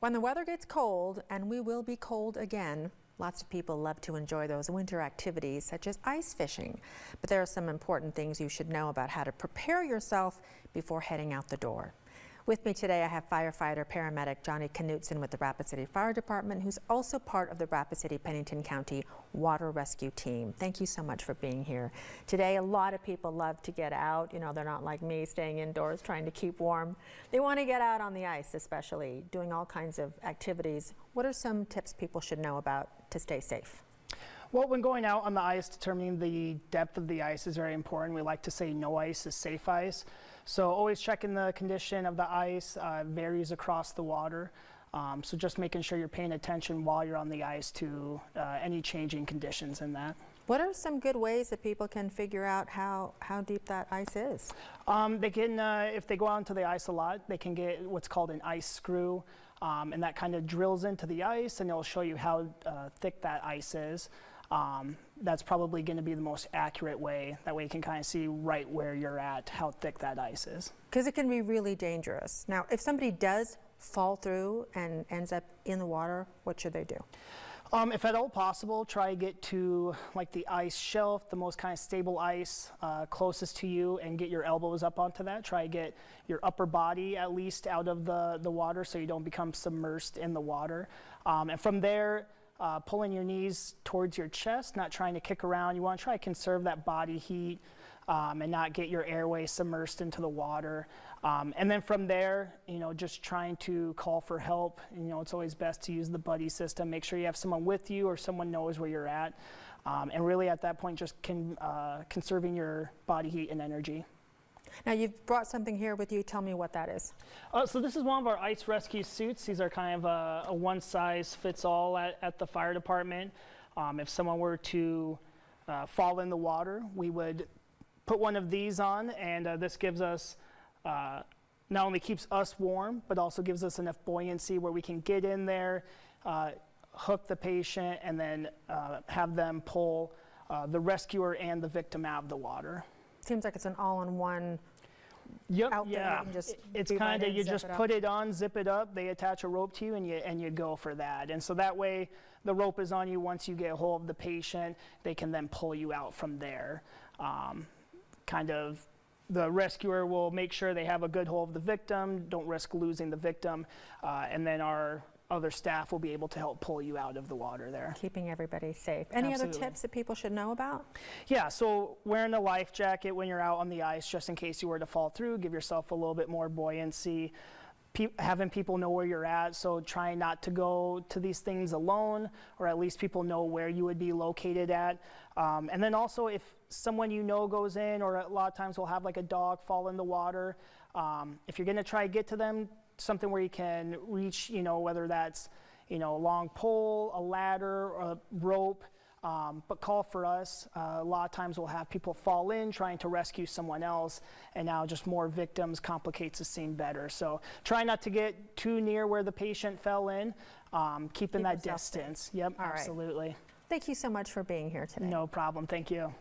When the weather gets cold, and we will be cold again, lots of people love to enjoy those winter activities such as ice fishing. But there are some important things you should know about how to prepare yourself before heading out the door. With me today, I have firefighter paramedic Jonny Knutson with the Rapid City Fire Department, who's also part of the Rapid City Pennington County Water Rescue Team. Thank you so much for being here. Today, a lot of people love to get out. You know, they're not like me staying indoors trying to keep warm. They want to get out on the ice, especially doing all kinds of activities. What are some tips people should know about to stay safe? Well, when going out on the ice, determining the depth of the ice is very important. We like to say no ice is safe ice. So always checking the condition of the ice, varies across the water. So just making sure you're paying attention while you're on the ice to any changing conditions in that. What are some good ways that people can figure out how deep that ice is? They can, if they go out into the ice a lot, they can get what's called an ice screw. And that kind of drills into the ice and it'll show you how thick that ice is. That's probably going to be the most accurate way. That way you can kind of see right where you're at, how thick that ice is. Because it can be really dangerous. Now, if somebody does fall through and ends up in the water, what should they do? If at all possible, try to get to like the ice shelf, the most kind of stable ice closest to you, and get your elbows up onto that. Try to get your upper body at least out of the water so you don't become submerged in the water. And from there, pulling your knees towards your chest, not trying to kick around. You want to try to conserve that body heat and not get your airway submerged into the water. And then from there, you know, just trying to call for help. You know, it's always best to use the buddy system. Make sure you have someone with you or someone knows where you're at. And really at that point, just conserving your body heat and energy. Now you've brought something here with you. Tell me what that is. So this is one of our ice rescue suits. These are kind of a one-size-fits-all at the fire department. If someone were to fall in the water, we would put one of these on, and this gives us, not only keeps us warm, but also gives us enough buoyancy where we can get in there, hook the patient, and then have them pull the rescuer and the victim out of the water. Seems like it's an all-in-one. Yep, out there. yeah. It's kind of, you just put it on, zip it up, they attach a rope to you, and you go for that. And so that way, the rope is on you. Once you get a hold of the patient, they can then pull you out from there. The rescuer will make sure they have a good hold of the victim, don't risk losing the victim, and then our other staff will be able to help pull you out of the water there. Keeping everybody safe. Any other tips that people should know about? Yeah, so wearing a life jacket when you're out on the ice, just in case you were to fall through, give yourself a little bit more buoyancy. Having people know where you're at, so trying not to go to these things alone, or at least people know where you would be located at. And then also if someone you know goes in, or a lot of times we'll have like a dog fall in the water, if you're gonna try to get to them, something where you can reach, you know, whether that's, you know, a long pole, a ladder, or a rope, but call for us. A lot of times we'll have people fall in trying to rescue someone else, and now just more victims complicates the scene better. So try not to get too near where the patient fell in, keeping that distance. Yep, all absolutely. Right. Thank you so much for being here today. No problem, thank you.